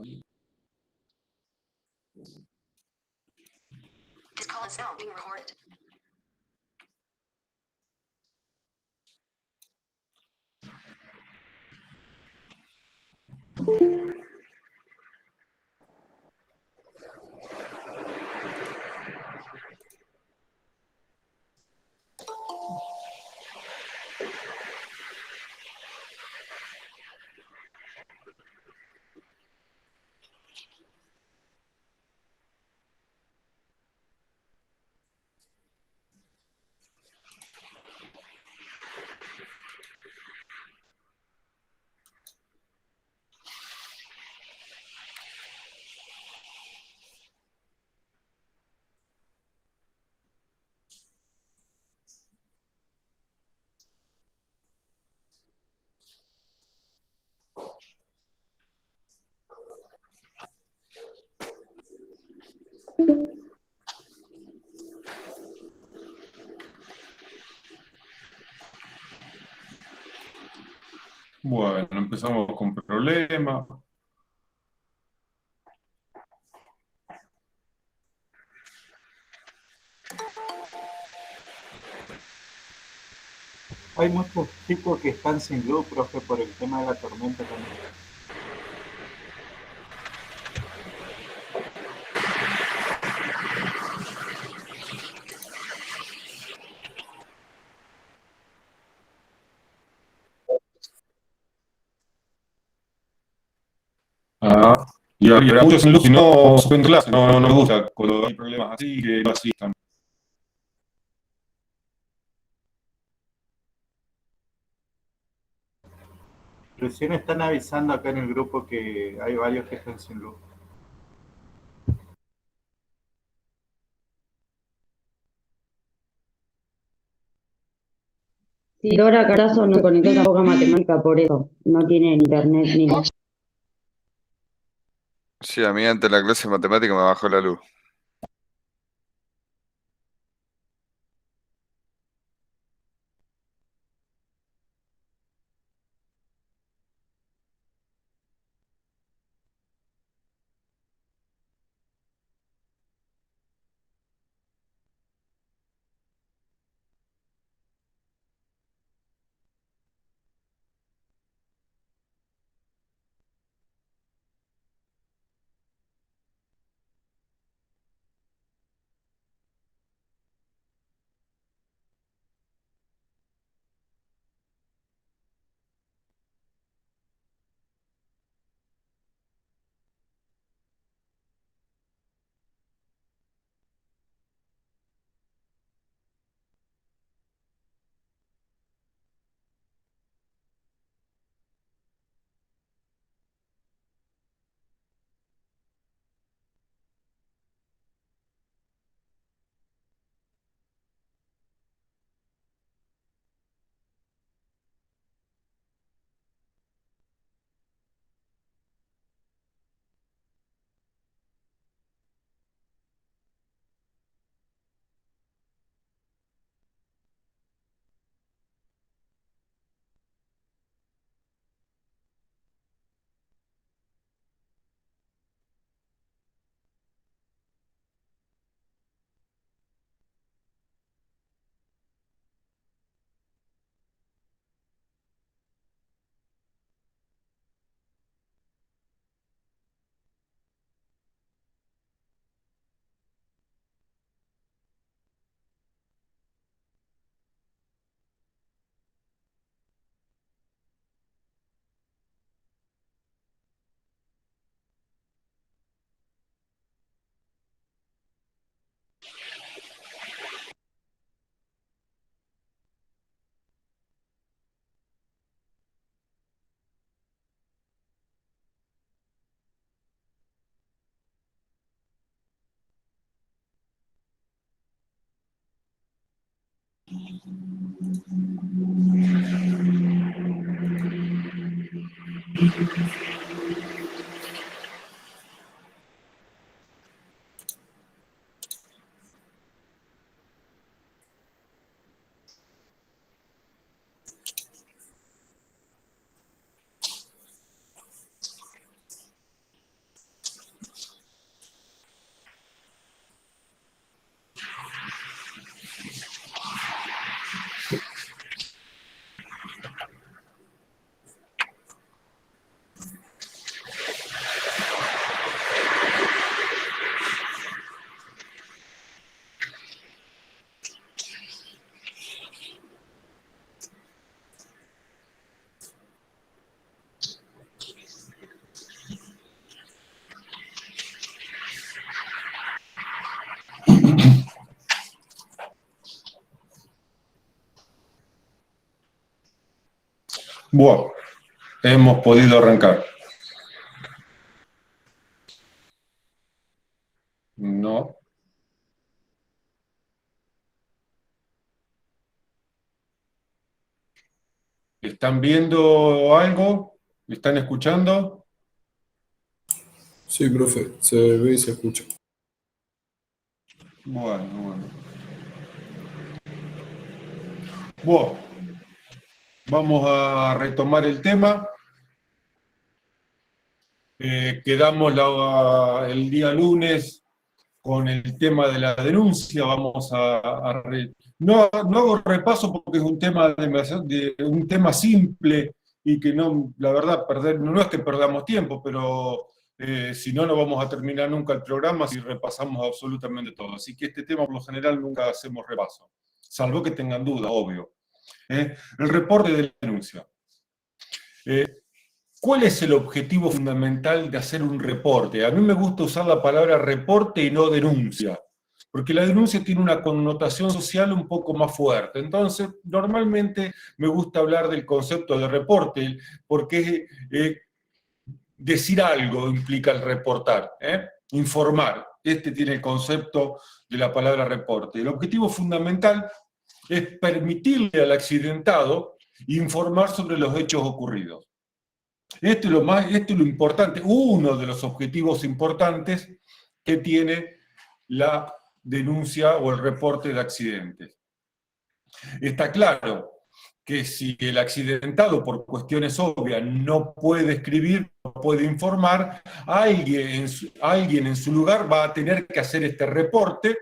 This call is now being recorded. Bueno, empezamos con problemas. Hay muchos chicos que están sin luz, profe, por el tema de la tormenta también. Ah, y habrá muchos sin luz y no suspenden clase. No me gusta cuando hay problemas así que no asistan. Recién están avisando acá en el grupo que hay varios que están sin luz. Sí, Dora Carazo no conectó tampoco a matemática por eso. No tiene internet ni nada. Sí, a mí antes de la clase de matemática me bajó la luz. Bueno, hemos podido arrancar. No. ¿Están viendo algo? ¿Me están escuchando? Sí, profe, se ve y se escucha. Bueno. Bueno, vamos a retomar el tema. Quedamos el día lunes con el tema de la denuncia. Vamos no hago repaso porque es un tema simple y que no, la verdad, no es que perdamos tiempo, pero si no, no vamos a terminar nunca el programa si repasamos absolutamente todo. Así que este tema, por lo general, nunca hacemos repaso, salvo que tengan dudas, obvio. El reporte de la denuncia. ¿Cuál es el objetivo fundamental de hacer un reporte? A mí me gusta usar la palabra reporte y no denuncia, porque la denuncia tiene una connotación social un poco más fuerte. Entonces, normalmente me gusta hablar del concepto de reporte, porque decir algo implica el reportar, informar. Este tiene el concepto de la palabra reporte. El objetivo fundamental es permitirle al accidentado informar sobre los hechos ocurridos. Esto es lo importante, uno de los objetivos importantes que tiene la denuncia o el reporte de accidentes. Está claro que si el accidentado, por cuestiones obvias, no puede escribir, no puede informar, alguien en su lugar va a tener que hacer este reporte,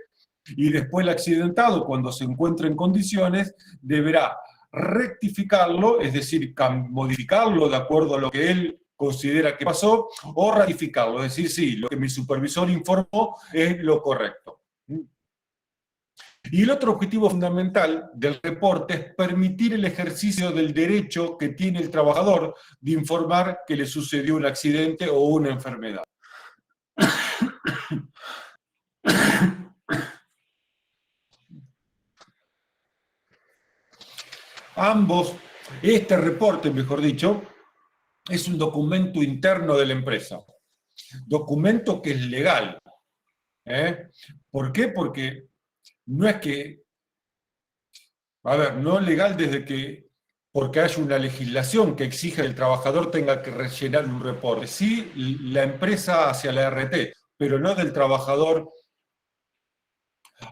y después el accidentado, cuando se encuentre en condiciones, deberá rectificarlo, es decir, modificarlo de acuerdo a lo que él considera que pasó, o ratificarlo, es decir, sí, lo que mi supervisor informó es lo correcto. Y el otro objetivo fundamental del reporte es permitir el ejercicio del derecho que tiene el trabajador de informar que le sucedió un accidente o una enfermedad. Este reporte, mejor dicho, es un documento interno de la empresa. Documento que es legal. ¿Por qué? Porque no es que, no es legal porque haya una legislación que exija que el trabajador tenga que rellenar un reporte. Sí, la empresa hacia la RT, pero no del trabajador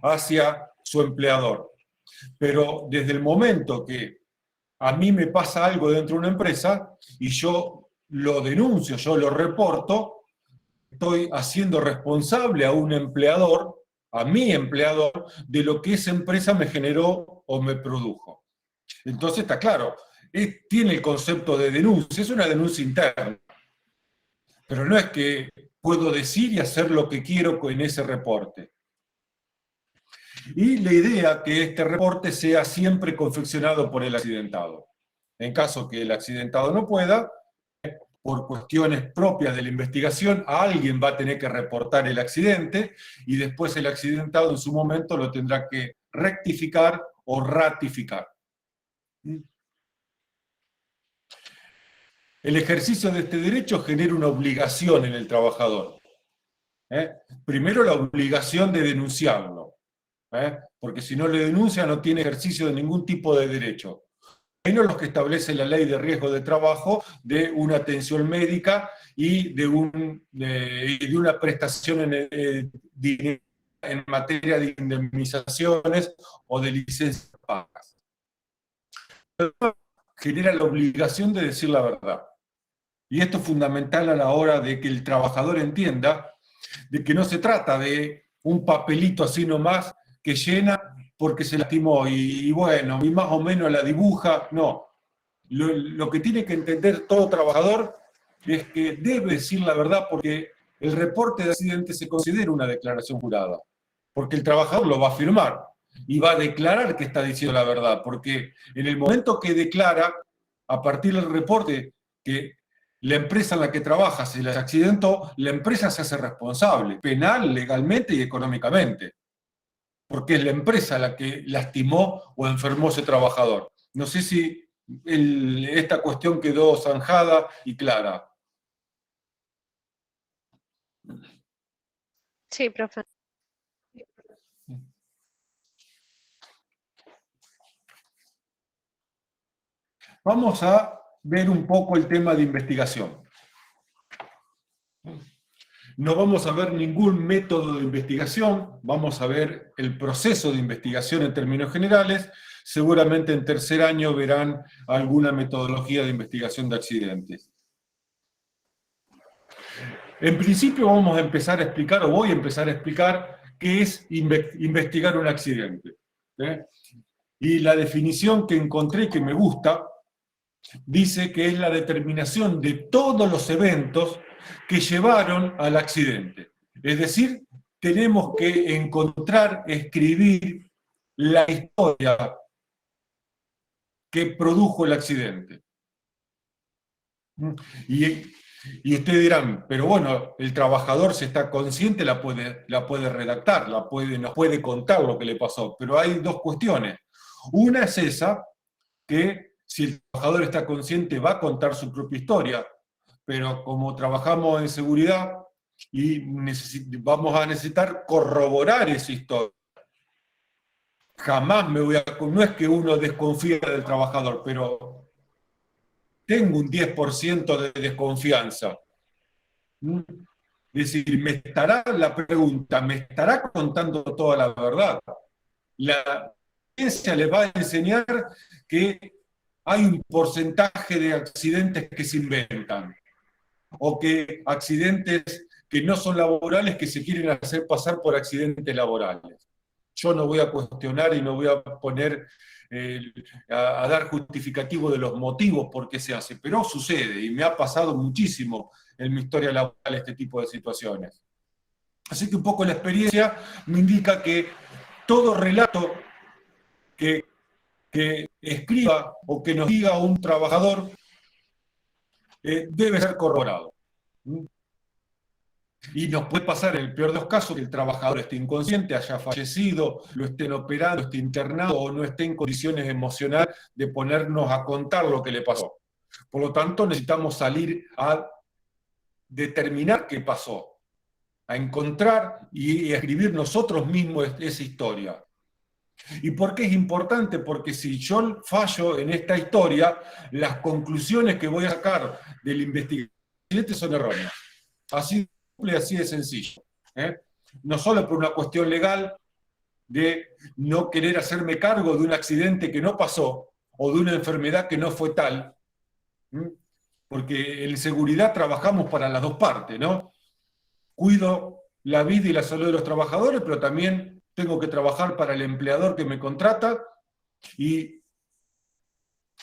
hacia su empleador. Pero desde el momento que a mí me pasa algo dentro de una empresa y yo lo denuncio, yo lo reporto, estoy haciendo responsable a un empleador, a mi empleador, de lo que esa empresa me generó o me produjo. Entonces está claro, tiene el concepto de denuncia, es una denuncia interna. Pero no es que puedo decir y hacer lo que quiero con ese reporte. Y la idea que este reporte sea siempre confeccionado por el accidentado. En caso que el accidentado no pueda, por cuestiones propias de la investigación, alguien va a tener que reportar el accidente y después el accidentado en su momento lo tendrá que rectificar o ratificar. El ejercicio de este derecho genera una obligación en el trabajador. Primero, la obligación de denunciarlo. Porque si no le denuncia no tiene ejercicio de ningún tipo de derecho. Menos los que establece la ley de riesgo de trabajo, de una atención médica y de una prestación en materia de indemnizaciones o de licencias pagas. Genera la obligación de decir la verdad. Y esto es fundamental a la hora de que el trabajador entienda de que no se trata de un papelito así nomás que llena porque se lastimó y bueno, y más o menos la dibuja. No. Lo que tiene que entender todo trabajador es que debe decir la verdad, porque el reporte de accidente se considera una declaración jurada. Porque el trabajador lo va a firmar y va a declarar que está diciendo la verdad. Porque en el momento que declara, a partir del reporte, que la empresa en la que trabaja se les accidentó, la empresa se hace responsable, penal, legalmente y económicamente. Porque es la empresa la que lastimó o enfermó a ese trabajador. No sé si esta cuestión quedó zanjada y clara. Sí, profe. Vamos a ver un poco el tema de investigación. No vamos a ver ningún método de investigación, vamos a ver el proceso de investigación en términos generales. Seguramente en tercer año verán alguna metodología de investigación de accidentes. En principio vamos a empezar a explicar, o voy a empezar a explicar, qué es investigar un accidente. Y la definición que encontré que me gusta, dice que es la determinación de todos los eventos que llevaron al accidente. Es decir, tenemos que encontrar, escribir la historia que produjo el accidente. Y ustedes dirán, pero bueno, el trabajador, si está consciente, la puede redactar, nos puede contar lo que le pasó. Pero hay dos cuestiones. Una es esa, que si el trabajador está consciente va a contar su propia historia, pero como trabajamos en seguridad y vamos a necesitar corroborar esa historia. Jamás no es que uno desconfíe del trabajador, pero tengo un 10% de desconfianza. Es decir, la pregunta, ¿me estará contando toda la verdad? La ciencia les va a enseñar que hay un porcentaje de accidentes que se inventan, o que accidentes que no son laborales que se quieren hacer pasar por accidentes laborales. Yo no voy a cuestionar y no voy a poner a dar justificativo de los motivos por qué se hace, pero sucede, y me ha pasado muchísimo en mi historia laboral este tipo de situaciones. Así que un poco la experiencia me indica que todo relato que escriba o que nos diga un trabajador debe ser corroborado. Y nos puede pasar, en el peor de los casos, que el trabajador esté inconsciente, haya fallecido, lo estén operando, esté internado o no esté en condiciones emocionales de ponernos a contar lo que le pasó. Por lo tanto, necesitamos salir a determinar qué pasó, a encontrar y escribir nosotros mismos esa historia. ¿Y por qué es importante? Porque si yo fallo en esta historia, las conclusiones que voy a sacar del investigación son erróneas. Así de sencillo. No solo por una cuestión legal de no querer hacerme cargo de un accidente que no pasó o de una enfermedad que no fue tal, porque en seguridad trabajamos para las dos partes, ¿no? Cuido la vida y la salud de los trabajadores, pero también tengo que trabajar para el empleador que me contrata y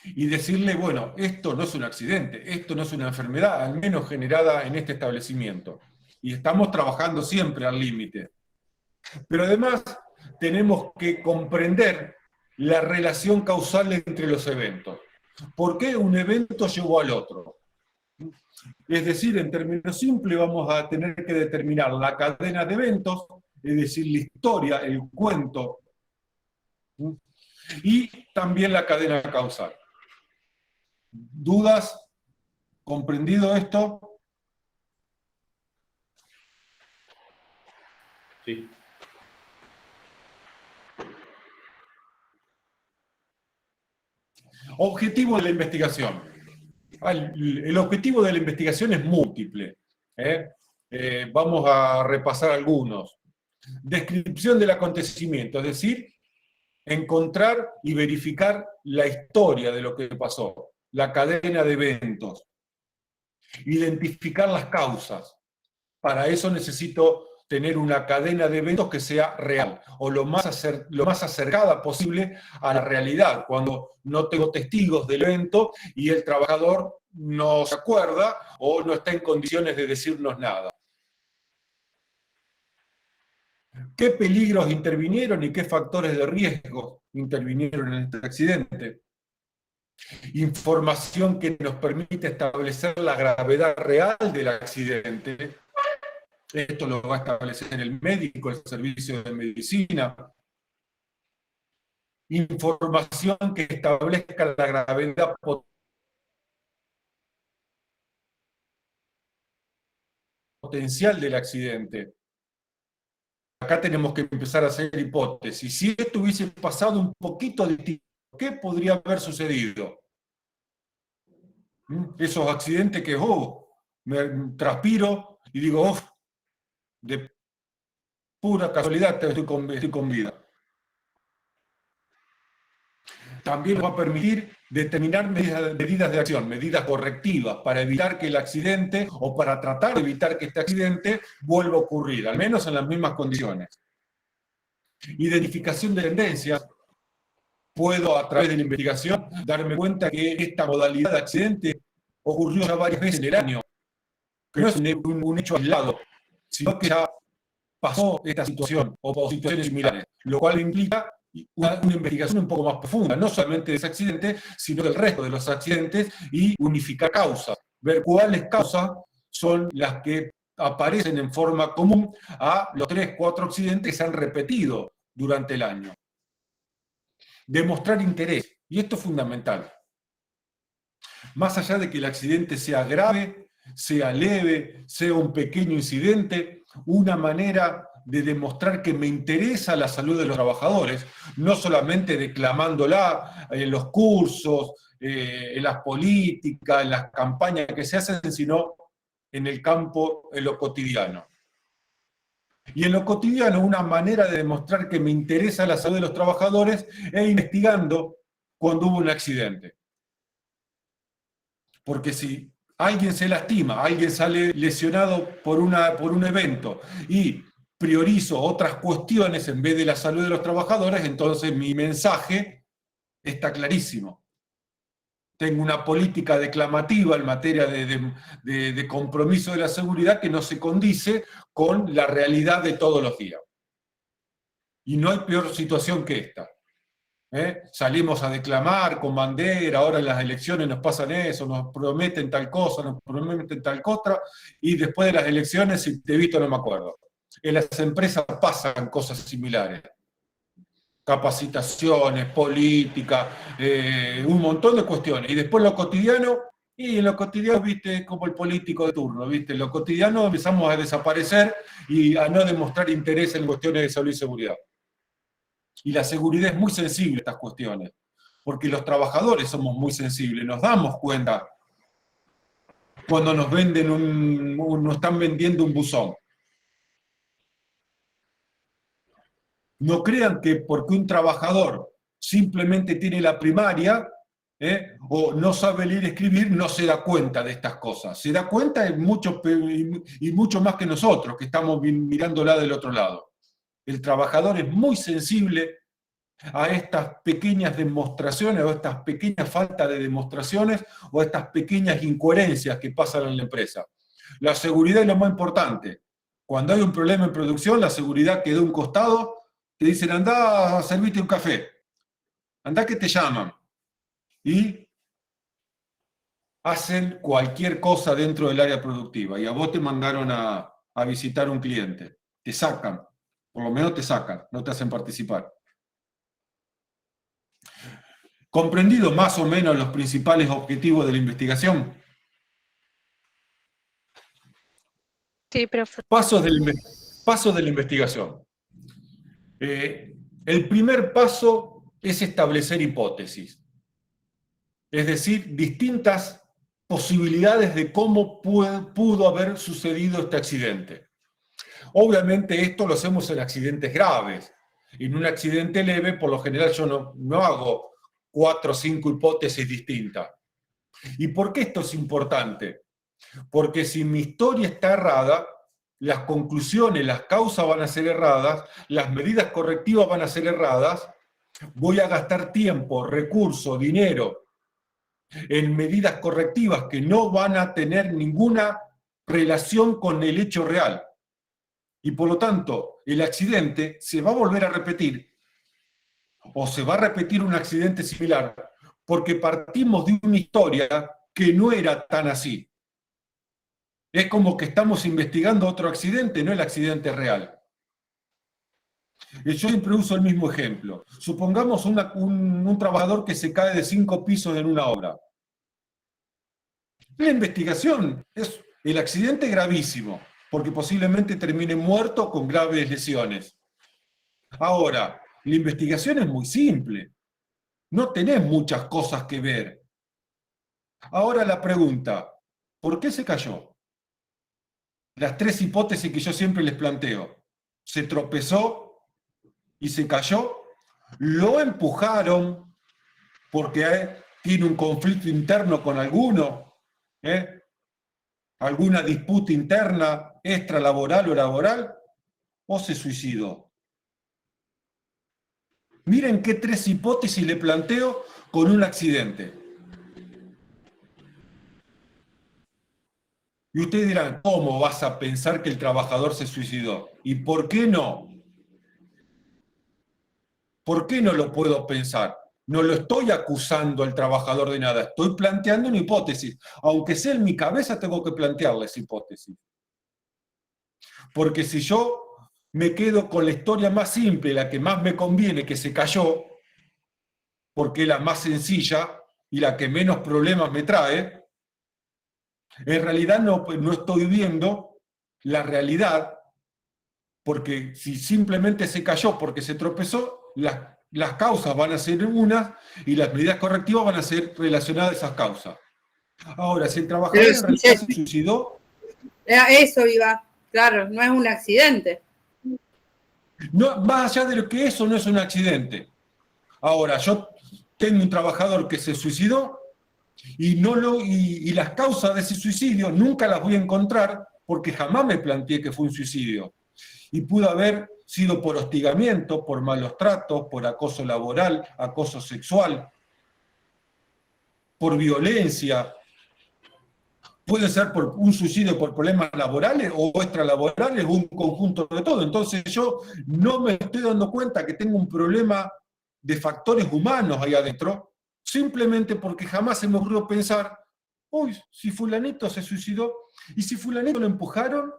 decirle, bueno, esto no es un accidente, esto no es una enfermedad, al menos generada en este establecimiento. Y estamos trabajando siempre al límite. Pero además tenemos que comprender la relación causal entre los eventos. ¿Por qué un evento llevó al otro? Es decir, en términos simples vamos a tener que determinar la cadena de eventos, es decir, la historia, el cuento, y también la cadena causal. ¿Dudas? ¿Comprendido esto? Sí. Objetivo de la investigación. El objetivo de la investigación es múltiple. Vamos a repasar algunos. Descripción del acontecimiento, es decir, encontrar y verificar la historia de lo que pasó, la cadena de eventos. Identificar las causas. Para eso necesito tener una cadena de eventos que sea real, o lo más acercada posible a la realidad, cuando no tengo testigos del evento y el trabajador no se acuerda o no está en condiciones de decirnos nada. ¿Qué peligros intervinieron y qué factores de riesgo intervinieron en este accidente? Información que nos permite establecer la gravedad real del accidente. Esto lo va a establecer el médico, el servicio de medicina. información que establezca la gravedad potencial del accidente. Acá tenemos que empezar a hacer hipótesis. Si esto hubiese pasado un poquito distinto, ¿qué podría haber sucedido? Esos accidentes que, me transpiro y digo, de pura casualidad estoy con vida. También nos va a permitir determinar medidas de acción, medidas correctivas para evitar que el accidente o para tratar de evitar que este accidente vuelva a ocurrir, al menos en las mismas condiciones. Identificación de tendencias. Puedo, a través de la investigación, darme cuenta que esta modalidad de accidente ocurrió ya varias veces en el año, que no es un hecho aislado, sino que ya pasó esta situación o situaciones similares, lo cual implica una investigación un poco más profunda, no solamente de ese accidente, sino del resto de los accidentes y unificar causas, ver cuáles causas son las que aparecen en forma común a los 3, 4 accidentes que se han repetido durante el año. Demostrar interés, y esto es fundamental. Más allá de que el accidente sea grave, sea leve, sea un pequeño incidente, una manera de demostrar que me interesa la salud de los trabajadores, no solamente declamándola en los cursos, en las políticas, en las campañas que se hacen, sino en el campo, en lo cotidiano. Y en lo cotidiano, una manera de demostrar que me interesa la salud de los trabajadores es investigando cuando hubo un accidente. Porque si alguien se lastima, alguien sale lesionado por un evento y priorizo otras cuestiones en vez de la salud de los trabajadores, entonces mi mensaje está clarísimo. Tengo una política declamativa en materia de compromiso de la seguridad que no se condice con la realidad de todos los días. Y no hay peor situación que esta. Salimos a declamar con bandera, ahora en las elecciones nos pasan eso, nos prometen tal cosa, nos prometen tal otra, y después de las elecciones, si te he visto no me acuerdo. En las empresas pasan cosas similares. Capacitaciones, política, un montón de cuestiones. Y después lo cotidiano, y en lo cotidiano, viste, como el político de turno, viste, en lo cotidiano empezamos a desaparecer y a no demostrar interés en cuestiones de salud y seguridad. Y la seguridad es muy sensible a estas cuestiones, porque los trabajadores somos muy sensibles, nos damos cuenta cuando nos venden nos están vendiendo un buzón. No crean que porque un trabajador simplemente tiene la primaria o no sabe leer y escribir, no se da cuenta de estas cosas. Se da cuenta y mucho más que nosotros, que estamos mirándola del otro lado. El trabajador es muy sensible a estas pequeñas demostraciones o a estas pequeñas faltas de demostraciones o a estas pequeñas incoherencias que pasan en la empresa. La seguridad es lo más importante. Cuando hay un problema en producción, la seguridad quedó a un costado. Te dicen, andá a servirte un café, andá que te llaman. Y hacen cualquier cosa dentro del área productiva. Y a vos te mandaron a visitar un cliente. Te sacan, por lo menos te sacan, no te hacen participar. ¿Comprendido más o menos los principales objetivos de la investigación? Sí, profe. Pasos de la investigación. El primer paso es establecer hipótesis, es decir, distintas posibilidades de cómo pudo haber sucedido este accidente. Obviamente esto lo hacemos en accidentes graves. En un accidente leve, por lo general yo no hago 4 o 5 hipótesis distintas. ¿Y por qué esto es importante? Porque si mi historia está errada, las conclusiones, las causas van a ser erradas, las medidas correctivas van a ser erradas, voy a gastar tiempo, recursos, dinero en medidas correctivas que no van a tener ninguna relación con el hecho real. Y por lo tanto, el accidente se va a volver a repetir, o se va a repetir un accidente similar, porque partimos de una historia que no era tan así. Es como que estamos investigando otro accidente, no el accidente real. Yo siempre uso el mismo ejemplo. Supongamos un trabajador que se cae de 5 pisos en una obra. La investigación es el accidente gravísimo, porque posiblemente termine muerto con graves lesiones. Ahora, la investigación es muy simple. No tenés muchas cosas que ver. Ahora la pregunta, ¿por qué se cayó? Las 3 hipótesis que yo siempre les planteo. Se tropezó y se cayó, lo empujaron porque tiene un conflicto interno con alguno, alguna disputa interna, extralaboral o laboral, o se suicidó. Miren qué 3 hipótesis le planteo con un accidente. Y ustedes dirán, ¿cómo vas a pensar que el trabajador se suicidó? ¿Y por qué no? ¿Por qué no lo puedo pensar? No lo estoy acusando al trabajador de nada, estoy planteando una hipótesis. Aunque sea en mi cabeza, tengo que plantearle esa hipótesis. Porque si yo me quedo con la historia más simple, la que más me conviene, que se cayó, porque es la más sencilla y la que menos problemas me trae, en realidad no estoy viendo la realidad, porque si simplemente se cayó porque se tropezó, las causas van a ser unas y las medidas correctivas van a ser relacionadas a esas causas. Ahora, si el trabajador en realidad se suicidó... Eso iba, claro, no es un accidente. No, más allá de lo que eso no es un accidente. Ahora, yo tengo un trabajador que se suicidó y las causas de ese suicidio nunca las voy a encontrar porque jamás me planteé que fue un suicidio. Y pudo haber sido por hostigamiento, por malos tratos, por acoso laboral, acoso sexual, por violencia. Puede ser por un suicidio por problemas laborales o extralaborales, un conjunto de todo. Entonces yo no me estoy dando cuenta que tengo un problema de factores humanos ahí adentro, simplemente porque jamás se me ocurrió pensar, uy, si fulanito se suicidó, y si fulanito lo empujaron,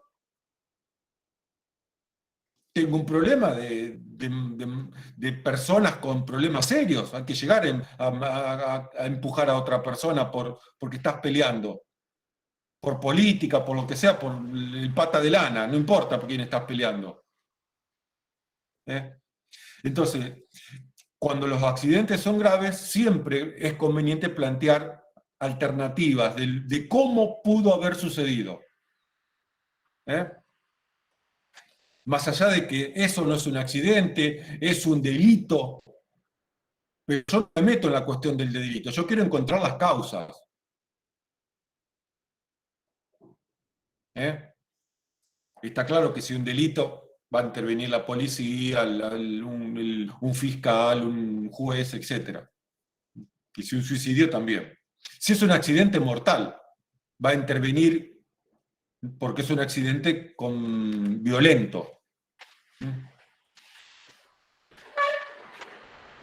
tengo un problema de personas con problemas serios. Hay que llegar a empujar a otra persona porque estás peleando. Por política, por lo que sea, por el pata de lana, no importa por quién estás peleando. Entonces, cuando los accidentes son graves, siempre es conveniente plantear alternativas de cómo pudo haber sucedido. Más allá de que eso no es un accidente, es un delito, pero yo no me meto en la cuestión del delito, yo quiero encontrar las causas. Está claro que si un delito va a intervenir la policía, un fiscal, un juez, etc. Y si un suicidio también. Si es un accidente mortal, va a intervenir porque es un accidente violento.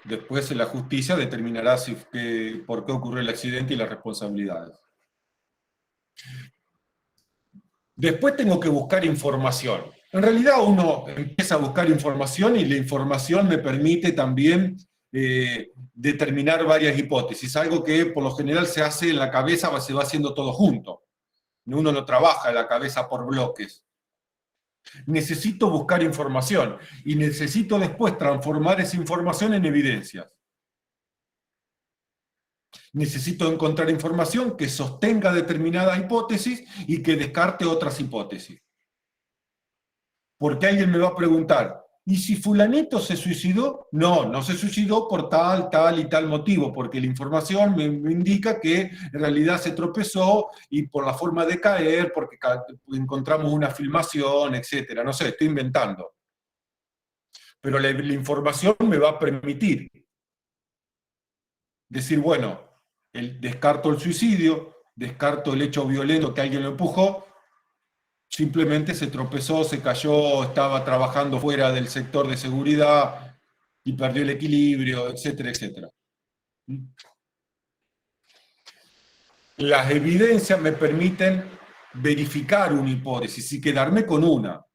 Después la justicia determinará por qué ocurrió el accidente y las responsabilidades. Después tengo que buscar información. En realidad uno empieza a buscar información y la información me permite también determinar varias hipótesis, algo que por lo general se hace en la cabeza, se va haciendo todo junto. Uno no trabaja en la cabeza por bloques. Necesito buscar información y necesito después transformar esa información en evidencias. Necesito encontrar información que sostenga determinadas hipótesis y que descarte otras hipótesis. Porque alguien me va a preguntar, ¿y si fulanito se suicidó? No, no se suicidó por tal, tal y tal motivo, porque la información me indica que en realidad se tropezó y por la forma de caer, porque encontramos una filmación, etc. No sé, estoy inventando. Pero la información me va a permitir decir, bueno, descarto el suicidio, descarto el hecho violento que alguien lo empujó, simplemente se tropezó, se cayó, estaba trabajando fuera del sector de seguridad y perdió el equilibrio, etcétera, etcétera. Las evidencias me permiten verificar una hipótesis y quedarme con una.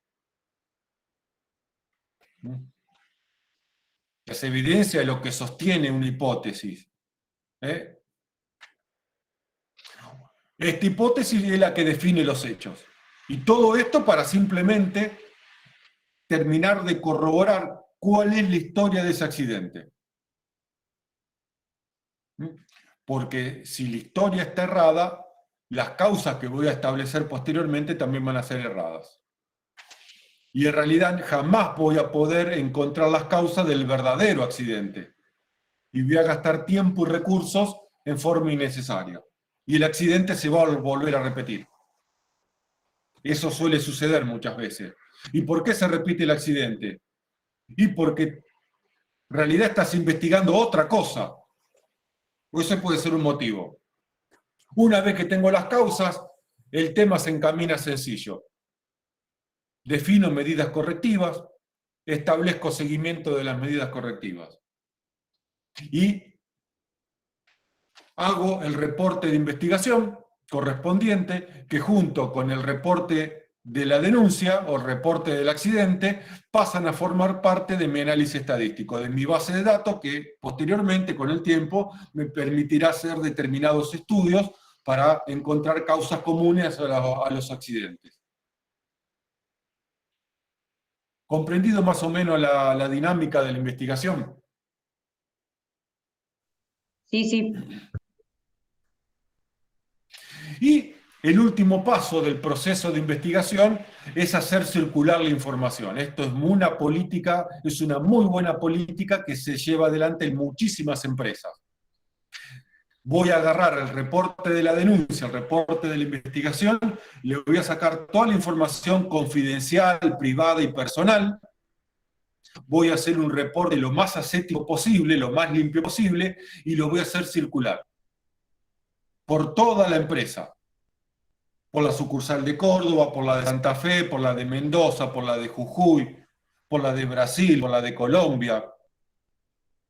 Las evidencias es lo que sostiene una hipótesis. Esta hipótesis es la que define los hechos. Y todo esto para simplemente terminar de corroborar cuál es la historia de ese accidente. Porque si la historia está errada, las causas que voy a establecer posteriormente también van a ser erradas. Y en realidad jamás voy a poder encontrar las causas del verdadero accidente. Y voy a gastar tiempo y recursos en forma innecesaria. Y el accidente se va a volver a repetir. Eso suele suceder muchas veces. ¿Y por qué se repite el accidente? Y porque en realidad estás investigando otra cosa. O ese puede ser un motivo. Una vez que tengo las causas, el tema se encamina sencillo. Defino medidas correctivas, establezco seguimiento de las medidas correctivas. Y hago el reporte de investigación correspondiente, que junto con el reporte de la denuncia o el reporte del accidente pasan a formar parte de mi análisis estadístico, de mi base de datos, que posteriormente, con el tiempo, me permitirá hacer determinados estudios para encontrar causas comunes a los accidentes. ¿Comprendido más o menos la dinámica de la investigación? Sí, sí. Y el último paso del proceso de investigación es hacer circular la información. Esto es una política, es una muy buena política que se lleva adelante en muchísimas empresas. Voy a agarrar el reporte de la denuncia, el reporte de la investigación, le voy a sacar toda la información confidencial, privada y personal. Voy a hacer un reporte lo más ascético posible, lo más limpio posible, y lo voy a hacer circular por toda la empresa. Por la sucursal de Córdoba, por la de Santa Fe, por la de Mendoza, por la de Jujuy, por la de Brasil, por la de Colombia.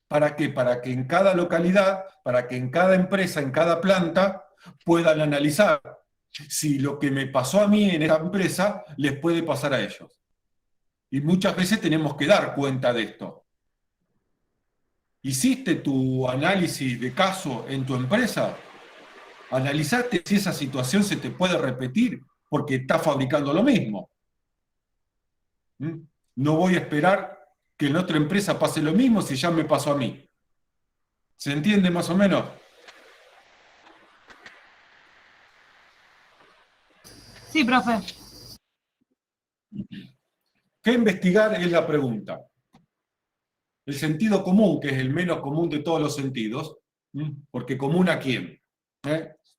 ¿Para qué? Para que en cada localidad, para que en cada empresa, en cada planta, puedan analizar si lo que me pasó a mí en esa empresa les puede pasar a ellos. Y muchas veces tenemos que dar cuenta de esto. ¿Hiciste tu análisis de caso en tu empresa? ¿Analizaste si esa situación se te puede repetir porque estás fabricando lo mismo? No voy a esperar que en otra empresa pase lo mismo si ya me pasó a mí. ¿Se entiende más o menos? Sí, profe. ¿Qué investigar es la pregunta? El sentido común, que es el menos común de todos los sentidos, porque común ¿a quién?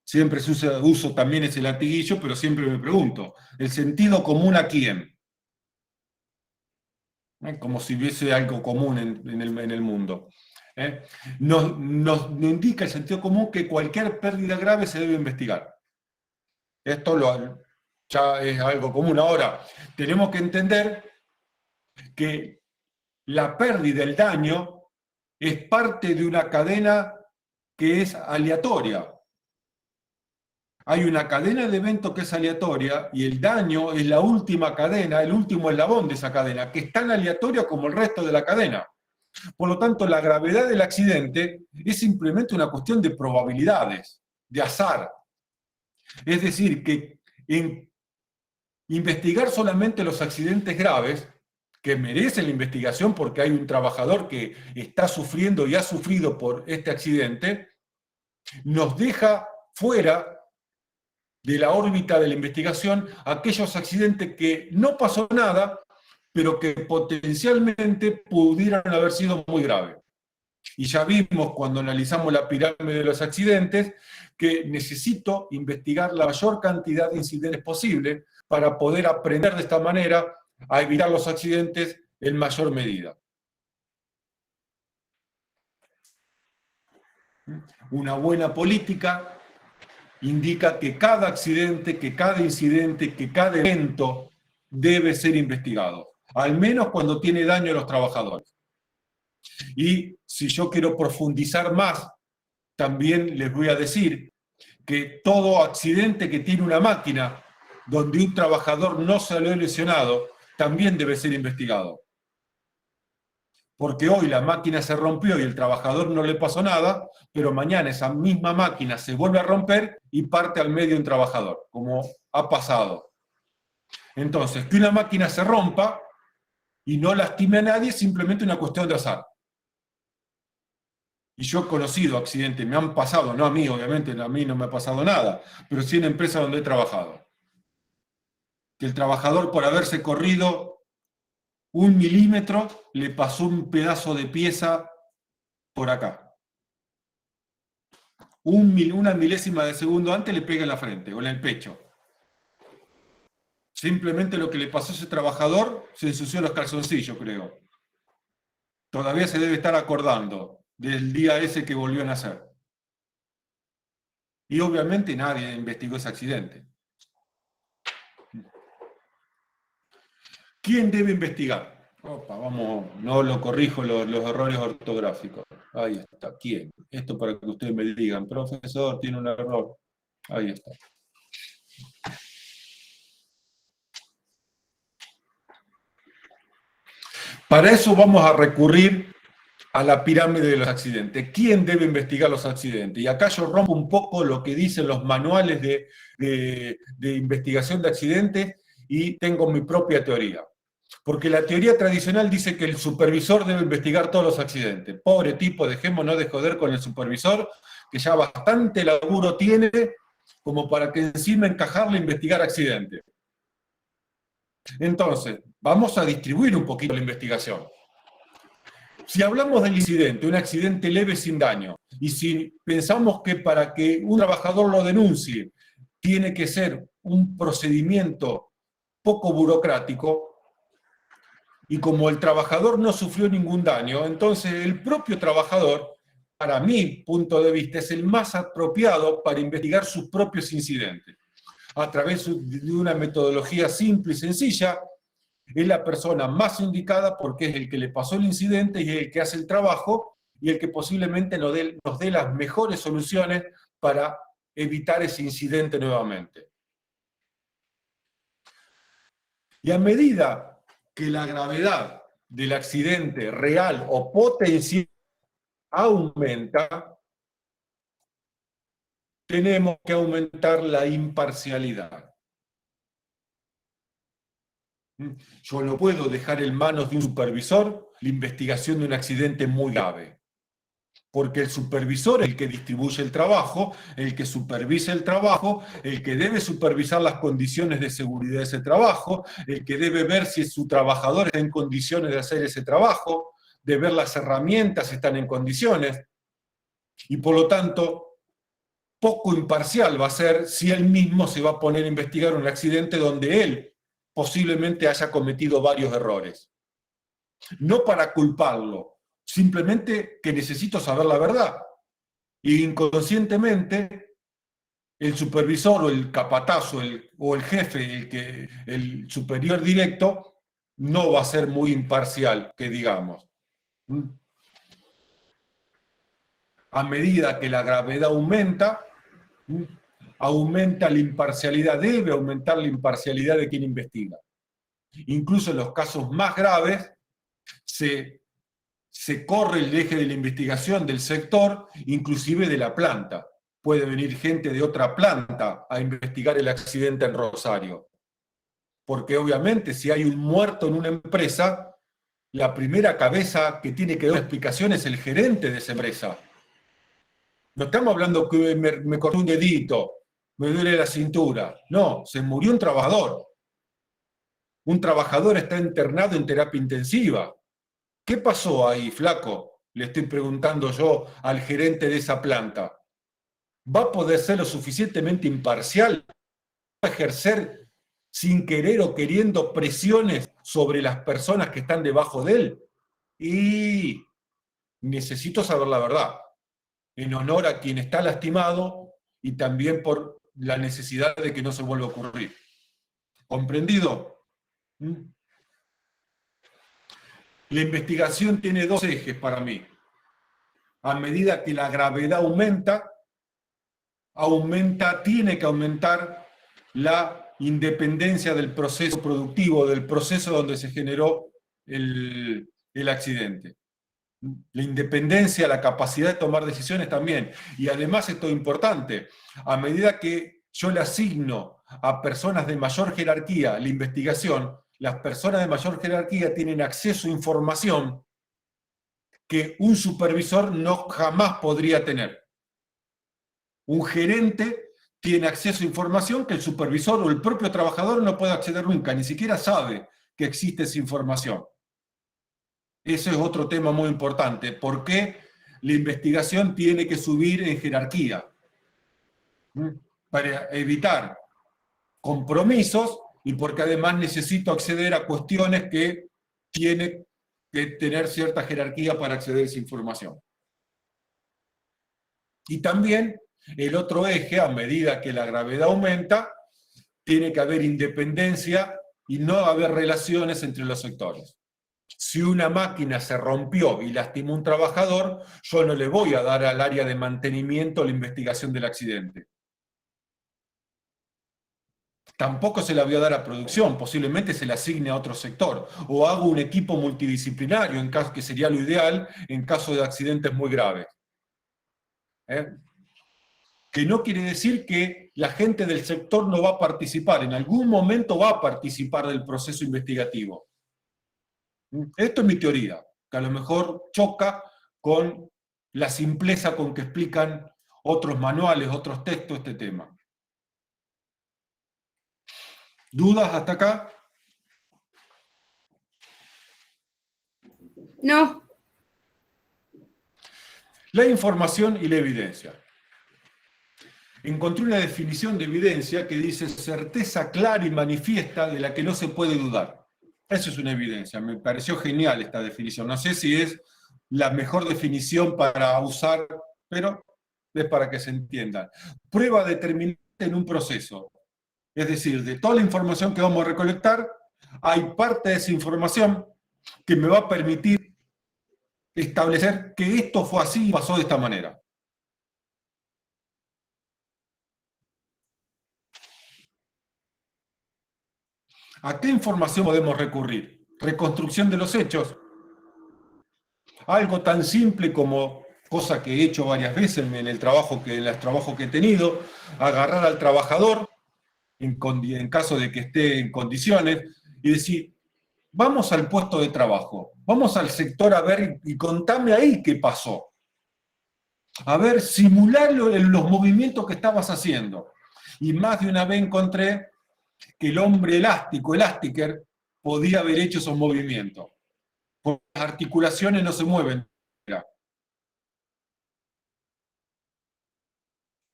Siempre uso también ese latiguillo, pero siempre me pregunto, ¿el sentido común a quién? Como si hubiese algo común en el mundo. Nos indica el sentido común que cualquier pérdida grave se debe investigar. Esto ya es algo común. Ahora, tenemos que entender que la pérdida, el daño, es parte de una cadena que es aleatoria. Hay una cadena de eventos que es aleatoria y el daño es la última cadena, el último eslabón de esa cadena, que es tan aleatoria como el resto de la cadena. Por lo tanto, la gravedad del accidente es simplemente una cuestión de probabilidades, de azar. Es decir, que investigar solamente los accidentes graves, que merecen la investigación porque hay un trabajador que está sufriendo y ha sufrido por este accidente, nos deja fuera de la órbita de la investigación aquellos accidentes que no pasó nada, pero que potencialmente pudieran haber sido muy graves. Y ya vimos cuando analizamos la pirámide de los accidentes que necesito investigar la mayor cantidad de incidentes posible para poder aprender de esta manera a evitar los accidentes en mayor medida. Una buena política indica que cada accidente, que cada incidente, que cada evento debe ser investigado, al menos cuando tiene daño a los trabajadores. Y si yo quiero profundizar más, también les voy a decir que todo accidente que tiene una máquina donde un trabajador no salió lesionado, también debe ser investigado. Porque hoy la máquina se rompió y el trabajador no le pasó nada, pero mañana esa misma máquina se vuelve a romper y parte al medio un trabajador, como ha pasado. Entonces, que una máquina se rompa y no lastime a nadie es simplemente una cuestión de azar. Y yo he conocido accidentes, me han pasado, no a mí, obviamente, a mí no me ha pasado nada, pero sí en empresas donde he trabajado. Que el trabajador, por haberse corrido 1 milímetro, le pasó un pedazo de pieza por acá. Una milésima de segundo antes le pega en la frente o en el pecho. Simplemente lo que le pasó a ese trabajador, se ensució los calzoncillos, creo. Todavía se debe estar acordando del día ese que volvió a nacer. Y obviamente nadie investigó ese accidente. ¿Quién debe investigar? Opa, vamos, no lo corrijo los errores ortográficos. Ahí está. ¿Quién? Esto para que ustedes me digan, profesor, tiene un error. Ahí está. Para eso vamos a recurrir a la pirámide de los accidentes. ¿Quién debe investigar los accidentes? Y acá yo rompo un poco lo que dicen los manuales de investigación de accidentes y tengo mi propia teoría. Porque la teoría tradicional dice que el supervisor debe investigar todos los accidentes. Pobre tipo, dejémonos de joder con el supervisor, que ya bastante laburo tiene como para que encima encajarle a investigar accidentes. Entonces, vamos a distribuir un poquito la investigación. Si hablamos del incidente, un accidente leve sin daño, y si pensamos que para que un trabajador lo denuncie, tiene que ser un procedimiento poco burocrático, y como el trabajador no sufrió ningún daño, entonces el propio trabajador, para mi punto de vista, es el más apropiado para investigar sus propios incidentes. A través de una metodología simple y sencilla, es la persona más indicada porque es el que le pasó el incidente y es el que hace el trabajo y el que posiblemente nos dé las mejores soluciones para evitar ese incidente nuevamente. Y a medida que la gravedad del accidente real o potencial aumenta, tenemos que aumentar la imparcialidad. Yo no puedo dejar en manos de un supervisor la investigación de un accidente muy grave, porque el supervisor es el que distribuye el trabajo, el que supervisa el trabajo, el que debe supervisar las condiciones de seguridad de ese trabajo, el que debe ver si su trabajador está en condiciones de hacer ese trabajo, de ver las herramientas si están en condiciones, y por lo tanto, poco imparcial va a ser si él mismo se va a poner a investigar un accidente donde él posiblemente haya cometido varios errores. No para culparlo, simplemente que necesito saber la verdad. Y inconscientemente, el supervisor o el capatazo o el jefe, el superior directo, no va a ser muy imparcial, que digamos. A medida que la gravedad aumenta la imparcialidad, debe aumentar la imparcialidad de quien investiga. Incluso en los casos más graves, se corre el eje de la investigación del sector, inclusive de la planta. Puede venir gente de otra planta a investigar el accidente en Rosario. Porque obviamente si hay un muerto en una empresa, la primera cabeza que tiene que dar explicación es el gerente de esa empresa. No estamos hablando que me corté un dedito, me duele la cintura. No, se murió un trabajador. Un trabajador está internado en terapia intensiva. ¿Qué pasó ahí, flaco? Le estoy preguntando yo al gerente de esa planta. ¿Va a poder ser lo suficientemente imparcial? ¿Va a ejercer sin querer o queriendo presiones sobre las personas que están debajo de él? Y necesito saber la verdad, en honor a quien está lastimado y también por la necesidad de que no se vuelva a ocurrir. ¿Comprendido? La investigación tiene dos ejes para mí. A medida que la gravedad tiene que aumentar la independencia del proceso productivo, del proceso donde se generó el accidente. La independencia, la capacidad de tomar decisiones también. Y además esto es importante, a medida que yo le asigno a personas de mayor jerarquía la investigación, las personas de mayor jerarquía tienen acceso a información que un supervisor no jamás podría tener. Un gerente tiene acceso a información que el supervisor o el propio trabajador no puede acceder nunca, ni siquiera sabe que existe esa información. Ese es otro tema muy importante. ¿Por qué la investigación tiene que subir en jerarquía? Para evitar compromisos y porque además necesito acceder a cuestiones que tiene que tener cierta jerarquía para acceder a esa información. Y también el otro eje, a medida que la gravedad aumenta, tiene que haber independencia y no haber relaciones entre los sectores. Si una máquina se rompió y lastimó a un trabajador, yo no le voy a dar al área de mantenimiento la investigación del accidente. Tampoco se la voy a dar a producción, posiblemente se la asigne a otro sector. O hago un equipo multidisciplinario, en caso, que sería lo ideal en caso de accidentes muy graves. Que no quiere decir que la gente del sector no va a participar, en algún momento va a participar del proceso investigativo. Esto es mi teoría, que a lo mejor choca con la simpleza con que explican otros manuales, otros textos este tema. ¿Dudas hasta acá? No. La información y la evidencia. Encontré una definición de evidencia que dice certeza clara y manifiesta de la que no se puede dudar. Eso es una evidencia, me pareció genial esta definición. No sé si es la mejor definición para usar, pero es para que se entienda. Prueba determinante en un proceso. Es decir, de toda la información que vamos a recolectar, hay parte de esa información que me va a permitir establecer que esto fue así y pasó de esta manera. ¿A qué información podemos recurrir? Reconstrucción de los hechos. Algo tan simple como, cosa que he hecho varias veces en el trabajo que he tenido, agarrar al trabajador, en caso de que esté en condiciones, y decir, vamos al puesto de trabajo, vamos al sector a ver y contame ahí qué pasó. A ver, simular los movimientos que estabas haciendo. Y más de una vez encontré que el hombre elástico, elastiker, podía haber hecho esos movimientos. Porque las articulaciones no se mueven.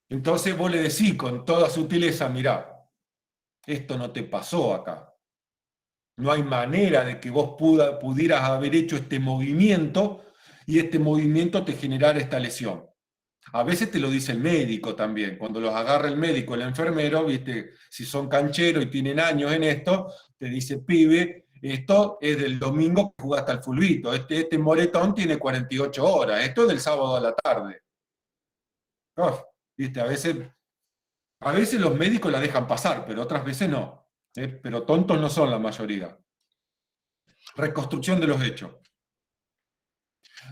Entonces vos le decís con toda sutileza, mirá, esto no te pasó acá. No hay manera de que vos pudieras haber hecho este movimiento y este movimiento te generara esta lesión. A veces te lo dice el médico también, cuando los agarra el médico, el enfermero, ¿viste? Si son cancheros y tienen años en esto, te dice, pibe, esto es del domingo que jugaste al fulbito, este moretón tiene 48 horas, esto es del sábado a la tarde. ¿Viste? A veces los médicos la dejan pasar, pero otras veces no. Pero tontos no son la mayoría. Reconstrucción de los hechos.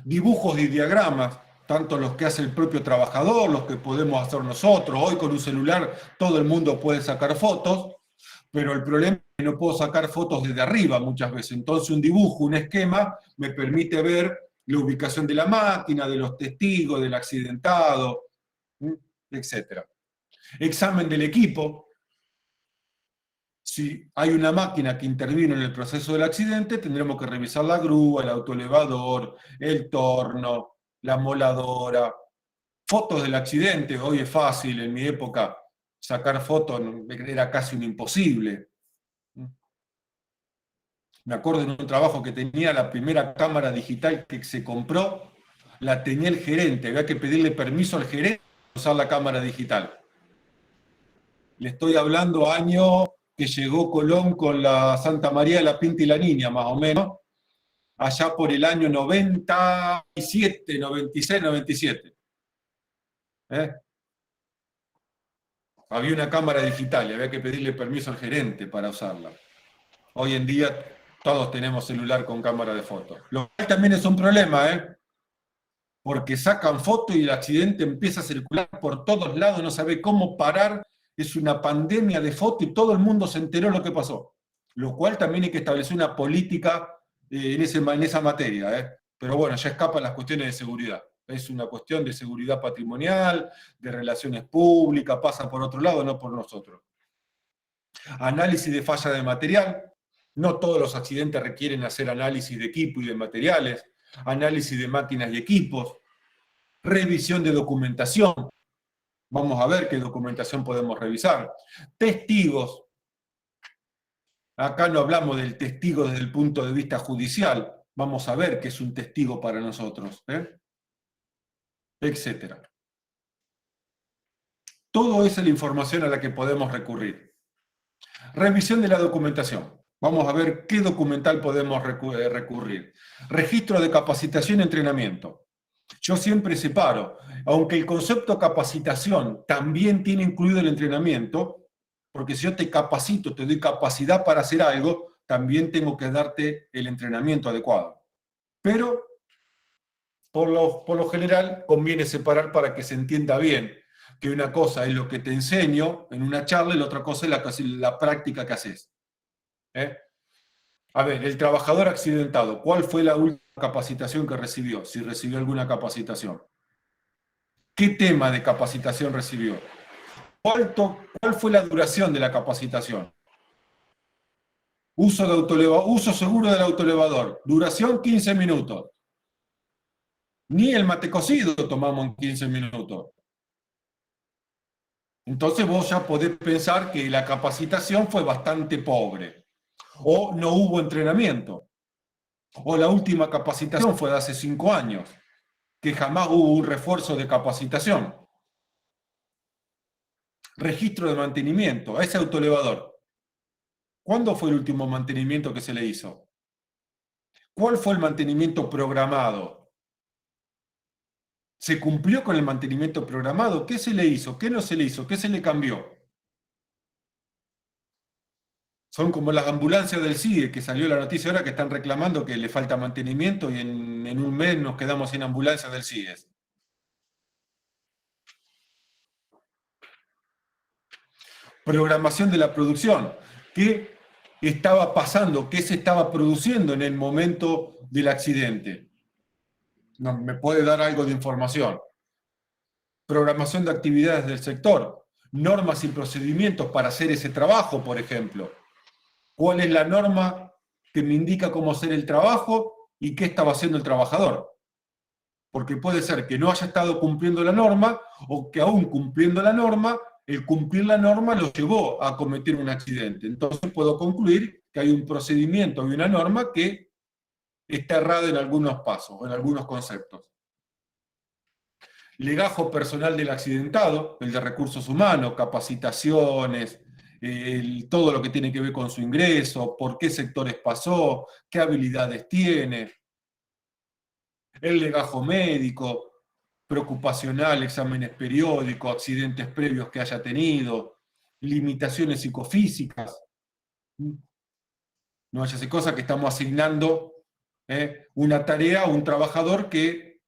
Dibujos y diagramas, tanto los que hace el propio trabajador, los que podemos hacer nosotros. Hoy con un celular todo el mundo puede sacar fotos, pero el problema es que no puedo sacar fotos desde arriba muchas veces. Entonces un dibujo, un esquema, me permite ver la ubicación de la máquina, de los testigos, del accidentado, etc. Examen del equipo. Si hay una máquina que intervino en el proceso del accidente, tendremos que revisar la grúa, el autoelevador, el torno, la moladora, fotos del accidente. Hoy es fácil, en mi época sacar fotos era casi un imposible. Me acuerdo en un trabajo que tenía la primera cámara digital que se compró, la tenía el gerente, había que pedirle permiso al gerente para usar la cámara digital. Le estoy hablando año que llegó Colón con la Santa María de la Pinta y la Niña, más o menos, allá por el año 97, 96, 97. Había una cámara digital y había que pedirle permiso al gerente para usarla. Hoy en día todos tenemos celular con cámara de fotos. Lo cual también es un problema, porque sacan fotos y el accidente empieza a circular por todos lados, no sabe cómo parar, es una pandemia de fotos y todo el mundo se enteró lo que pasó. Lo cual también hay que establecer una política en esa materia, ¿eh? Pero bueno, ya escapan las cuestiones de seguridad. Es una cuestión de seguridad patrimonial, de relaciones públicas, pasa por otro lado, no por nosotros. Análisis de falla de material. No todos los accidentes requieren hacer análisis de equipo y de materiales. Análisis de máquinas y equipos. Revisión de documentación. Vamos a ver qué documentación podemos revisar. Testigos. Acá no hablamos del testigo desde el punto de vista judicial. Vamos a ver qué es un testigo para nosotros, ¿eh? Etcétera. Todo esa es la información a la que podemos recurrir. Revisión de la documentación. Vamos a ver qué documental podemos recurrir. Registro de capacitación y entrenamiento. Yo siempre separo, aunque el concepto capacitación también tiene incluido el entrenamiento, porque si yo te capacito, te doy capacidad para hacer algo, también tengo que darte el entrenamiento adecuado. Pero, por lo general, conviene separar para que se entienda bien que una cosa es lo que te enseño en una charla y la otra cosa es la práctica que haces. ¿Eh? A ver, el trabajador accidentado, ¿cuál fue la última capacitación que recibió? Si recibió alguna capacitación. ¿Qué tema de capacitación recibió? ¿Cuál fue la duración de la capacitación? Uso seguro del autoelevador. Duración 15 minutos. Ni el mate cocido tomamos en 15 minutos. Entonces vos ya podés pensar que la capacitación fue bastante pobre. O no hubo entrenamiento. O la última capacitación fue de hace 5 años, que jamás hubo un refuerzo de capacitación. Registro de mantenimiento, a ese autoelevador. ¿Cuándo fue el último mantenimiento que se le hizo? ¿Cuál fue el mantenimiento programado? ¿Se cumplió con el mantenimiento programado? ¿Qué se le hizo? ¿Qué no se le hizo? ¿Qué se le cambió? Son como las ambulancias del CIE, que salió la noticia ahora que están reclamando que le falta mantenimiento y en un mes nos quedamos sin ambulancias del CIE. Programación de la producción. ¿Qué estaba pasando? ¿Qué se estaba produciendo en el momento del accidente? No, ¿me puede dar algo de información? Programación de actividades del sector. Normas y procedimientos para hacer ese trabajo, por ejemplo. ¿Cuál es la norma que me indica cómo hacer el trabajo y qué estaba haciendo el trabajador? Porque puede ser que no haya estado cumpliendo la norma o que aún cumpliendo la norma, el cumplir la norma lo llevó a cometer un accidente. Entonces puedo concluir que hay un procedimiento y una norma que está errada en algunos pasos, en algunos conceptos. Legajo personal del accidentado, el de recursos humanos, capacitaciones, todo lo que tiene que ver con su ingreso, por qué sectores pasó, qué habilidades tiene. El legajo médico, preocupacional, exámenes periódicos, accidentes previos que haya tenido, limitaciones psicofísicas. No vaya a ser cosa que estamos asignando una tarea a un trabajador que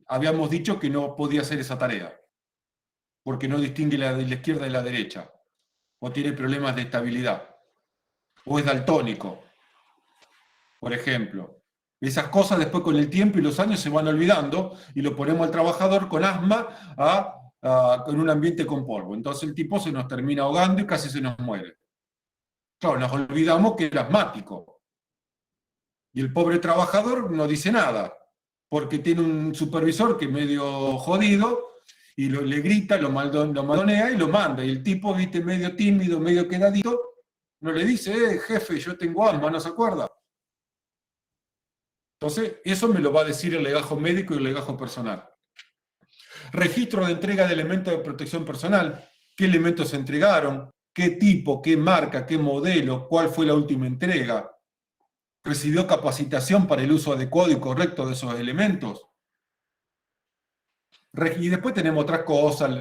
habíamos dicho que no podía hacer esa tarea, porque no distingue la izquierda de la derecha, o tiene problemas de estabilidad, o es daltónico, por ejemplo. Esas cosas después con el tiempo y los años se van olvidando y lo ponemos al trabajador con asma en un ambiente con polvo. Entonces el tipo se nos termina ahogando y casi se nos muere. Claro, nos olvidamos que era asmático. Y el pobre trabajador no dice nada, porque tiene un supervisor que es medio jodido y le grita, lo maldonea y lo manda. Y el tipo, viste, medio tímido, medio quedadito, no le dice, jefe, yo tengo asma, ¿no se acuerda? Entonces, eso me lo va a decir el legajo médico y el legajo personal. Registro de entrega de elementos de protección personal. ¿Qué elementos se entregaron? ¿Qué tipo? ¿Qué marca? ¿Qué modelo? ¿Cuál fue la última entrega? ¿Recibió capacitación para el uso adecuado y correcto de esos elementos? Y después tenemos otras cosas,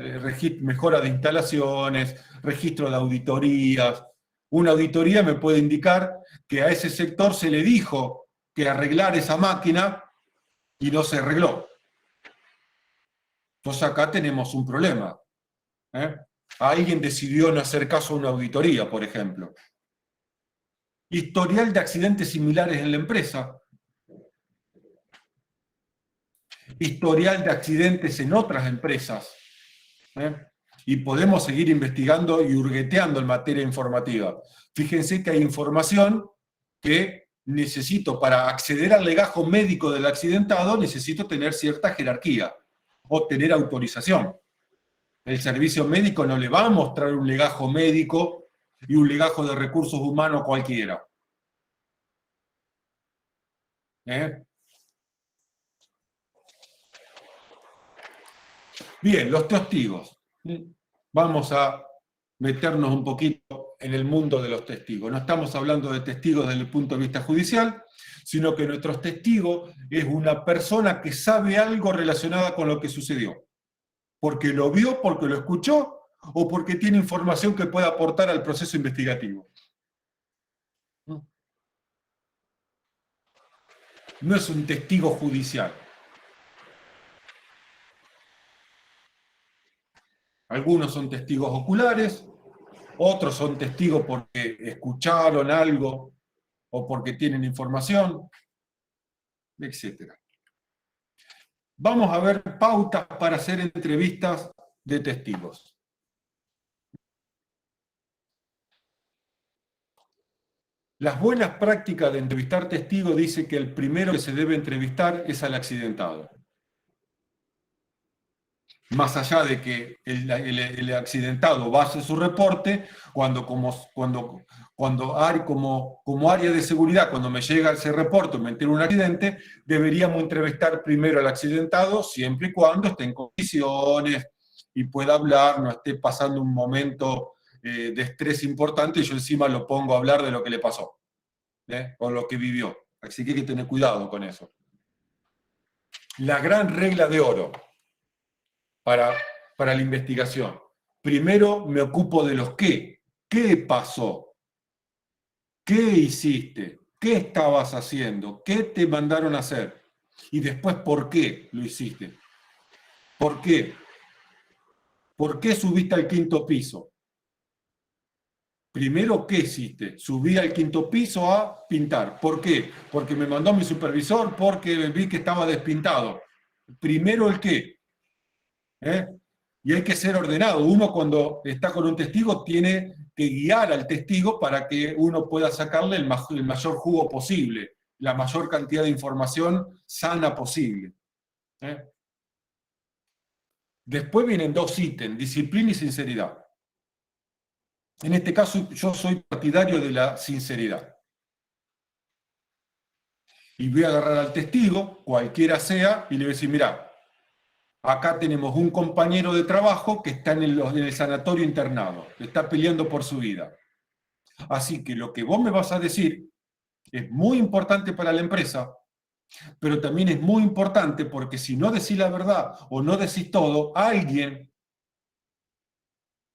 mejora de instalaciones, registro de auditorías. Una auditoría me puede indicar que a ese sector se le dijo que arreglar esa máquina y no se arregló. Entonces acá tenemos un problema. Alguien decidió no hacer caso a una auditoría, por ejemplo. Historial de accidentes similares en la empresa. Historial de accidentes en otras empresas. Y podemos seguir investigando y hurgueteando en materia informativa. Fíjense que hay información que necesito, para acceder al legajo médico del accidentado, necesito tener cierta jerarquía o tener autorización. El servicio médico no le va a mostrar un legajo médico y un legajo de recursos humanos cualquiera. Bien, los testigos. Vamos a meternos un poquito en el mundo de los testigos. No estamos hablando de testigos desde el punto de vista judicial, sino que nuestro testigo es una persona que sabe algo relacionado con lo que sucedió. Porque lo vio, porque lo escuchó, o porque tiene información que pueda aportar al proceso investigativo. No es un testigo judicial. Algunos son testigos oculares, otros son testigos porque escucharon algo o porque tienen información, etc. Vamos a ver pautas para hacer entrevistas de testigos. Las buenas prácticas de entrevistar testigos dice que el primero que se debe entrevistar es al accidentado. Más allá de que el accidentado va a hacer su reporte, como área de seguridad, cuando me llega ese reporte, me entero un accidente, deberíamos entrevistar primero al accidentado, siempre y cuando esté en condiciones y pueda hablar, no esté pasando un momento de estrés importante y yo encima lo pongo a hablar de lo que le pasó, o lo que vivió. Así que hay que tener cuidado con eso. La gran regla de oro para la investigación. Primero me ocupo de los qué. ¿Qué pasó? ¿Qué hiciste? ¿Qué estabas haciendo? ¿Qué te mandaron a hacer? Y después, ¿por qué lo hiciste? ¿Por qué? ¿Por qué subiste al 5º piso? Primero, ¿qué hiciste? Subí al 5º piso a pintar. ¿Por qué? Porque me mandó mi supervisor, porque vi que estaba despintado. Primero el qué. Y hay que ser ordenado. Uno cuando está con un testigo tiene que guiar al testigo para que uno pueda sacarle el mayor jugo posible, la mayor cantidad de información sana posible. Después vienen 2 ítems, disciplina y sinceridad. En este caso yo soy partidario de la sinceridad. Y voy a agarrar al testigo, cualquiera sea, y le voy a decir, mirá, acá tenemos un compañero de trabajo que está en el sanatorio internado, que está peleando por su vida. Así que lo que vos me vas a decir es muy importante para la empresa, pero también es muy importante porque si no decís la verdad o no decís todo, alguien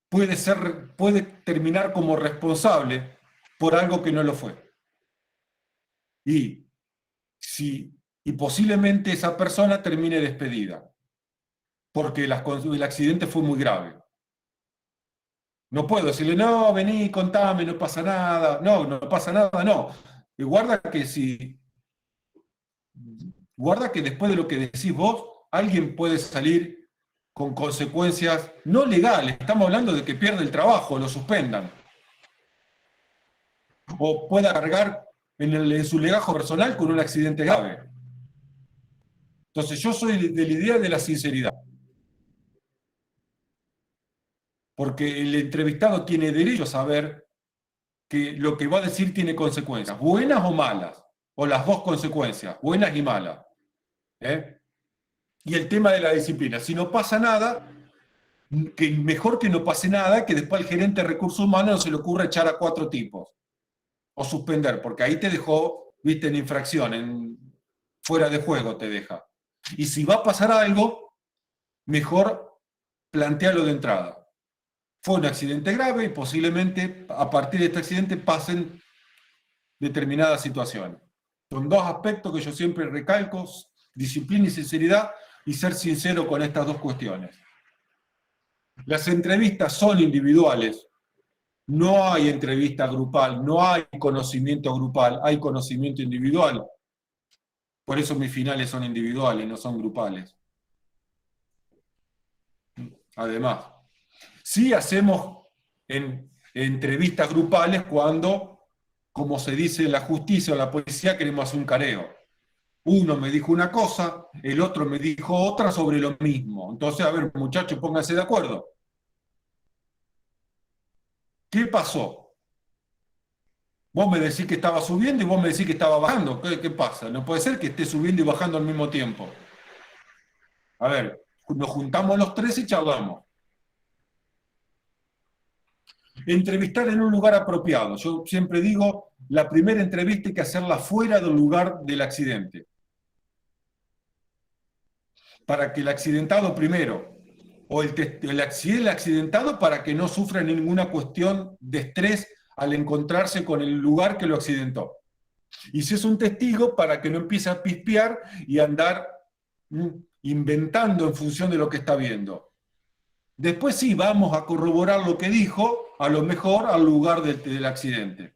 puede terminar como responsable por algo que no lo fue. Y posiblemente esa persona termine despedida, porque el accidente fue muy grave. No puedo decirle, no, vení, contame, no pasa nada. No pasa nada, no. Y guarda que después de lo que decís vos, alguien puede salir con consecuencias no legales. Estamos hablando de que pierde el trabajo, lo suspendan. O pueda cargar en su legajo personal con un accidente grave. Entonces yo soy de la idea de la sinceridad. Porque el entrevistado tiene derecho a saber que lo que va a decir tiene consecuencias, buenas o malas, o las 2 consecuencias, buenas y malas. Y el tema de la disciplina, si no pasa nada, que mejor que no pase nada, que después al gerente de recursos humanos no se le ocurra echar a 4 tipos, o suspender, porque ahí te dejó, viste, en infracción, fuera de juego te deja. Y si va a pasar algo, mejor plantearlo de entrada. Fue un accidente grave y posiblemente a partir de este accidente pasen determinadas situaciones. Son 2 aspectos que yo siempre recalco, disciplina y sinceridad, y ser sincero con estas dos cuestiones. Las entrevistas son individuales. No hay entrevista grupal, no hay conocimiento grupal, hay conocimiento individual. Por eso mis finales son individuales, no son grupales. Además, sí hacemos entrevistas grupales cuando, como se dice en la justicia o en la policía, queremos hacer un careo. Uno me dijo una cosa, el otro me dijo otra sobre lo mismo. Entonces, a ver, muchachos, pónganse de acuerdo. ¿Qué pasó? Vos me decís que estaba subiendo y vos me decís que estaba bajando. ¿Qué pasa? No puede ser que esté subiendo y bajando al mismo tiempo. A ver, nos juntamos los tres y charlamos. Entrevistar en un lugar apropiado. Yo siempre digo, la primera entrevista hay que hacerla fuera del lugar del accidente. Para que el accidentado primero, o el accidentado para que no sufra ninguna cuestión de estrés al encontrarse con el lugar que lo accidentó. Y si es un testigo, para que no empiece a pispear y andar inventando en función de lo que está viendo. Después sí, vamos a corroborar lo que dijo, a lo mejor al lugar del accidente.